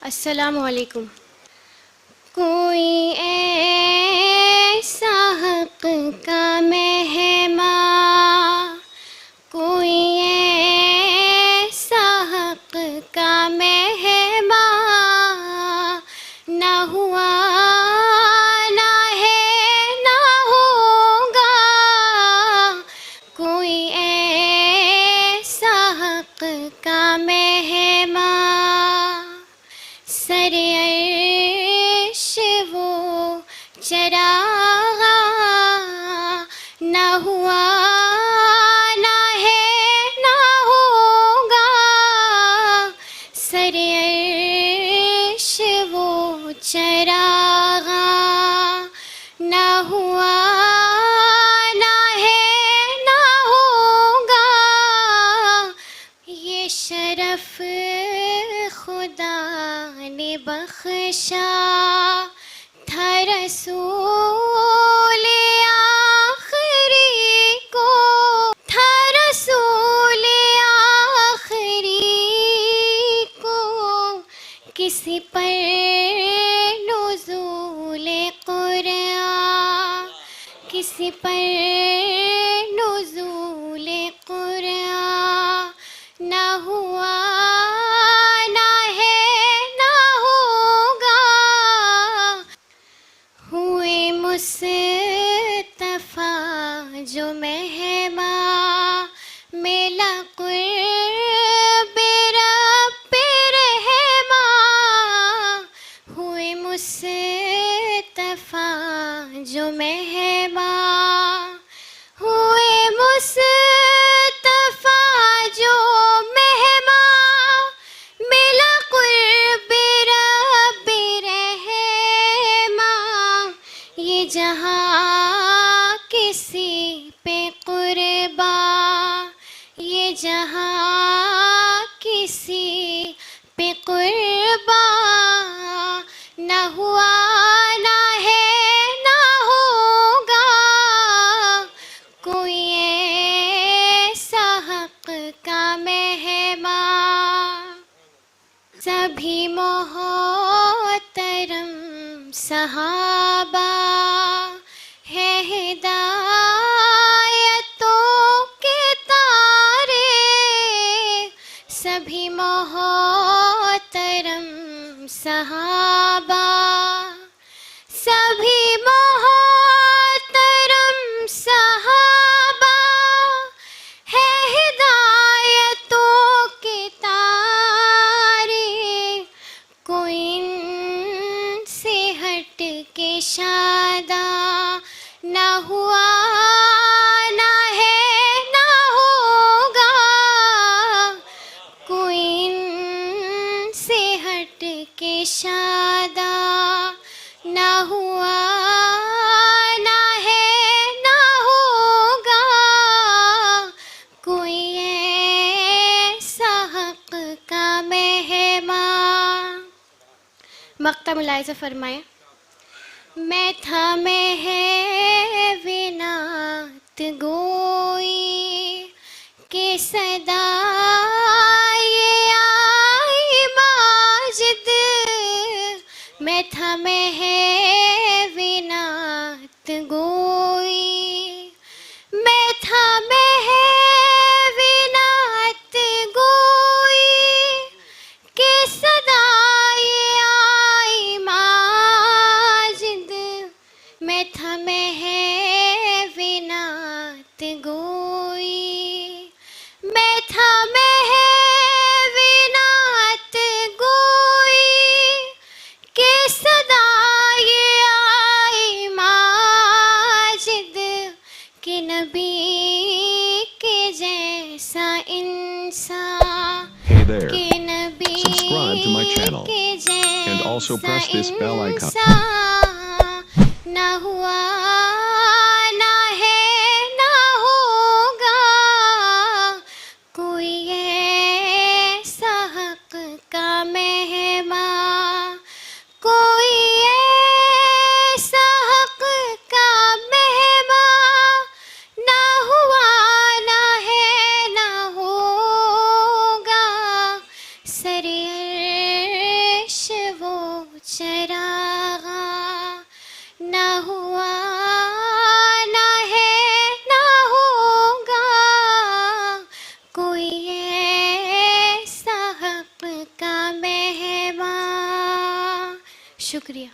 अस्सलामु अलैकुम। कोई ऐसा हक़ का मेहमान, कोई ऐसा हक़ का मेहमान ना हुआ, ना है, ना होगा। कोई ऐसा हक़ का मेहमान, सरे अर्श वो चरागा ना हुआ, ना है, ना होगा। सरे अर्श वो चरागा ना हुआ, ना है, ना होगा। ये शरफ खुदा ने बख्शा था रसूल आखिरी को, था रसूल आखिरी को। किसी पर नुज़ूल कुरान, किसी पर नुज़ूल कुरान ना हुआ, ना है, ना होगा। हुए मुस्तफ़ा जो मेहमान, मिला क़ुर्ब रब्ब रहमान। हुए मुस्तफ़ा जो मेहमान, हुए मुस्तफ़ा जो मेहमान। मिला क़ुर्ब रब्ब रहमान। ये जहाँ किसी पे क़ुर्बान, ये जहाँ किसी पे क़ुर्बान ना हुआ, ना है, ना होगा। कोई ऐसा हक़ का मेहमान। सभी मोहतरम सहाबा है हिदायतों के तारे। सभी मोहतरम सहाबा, सभी मोहतरम सहाबा है हिदायतों के तारे। कोई इनसे हट के शादा ना हुआ, ना है, ना होगा। कोई इनसे हट के शादा ना हुआ, ना है, ना होगा। कोई ऐसा हक़ का मेहमान। मक्ता मुलाहिज़ा फरमाएं। मैं था महविनात गोई के सदा ये आई माजिद। मैं था महविनात गोई, मैं था महविनात गोई के सदा ये आई माजिद। मैं था महविनात गोई, मैं था महविनात गोई के सदा ये आई माजिद। कि नबी के जैसा इंसान, Hey there. कि नबी Subscribe to my channel के and also जैसा press this bell icon. इंसान ना हुआ, ना है, ना होगा। कोई ऐसा हक़ का मेहमान, कोई ऐसा हक़ का मेहमान ना हुआ, ना है, ना होगा। सरे अर्श शुक्रिया।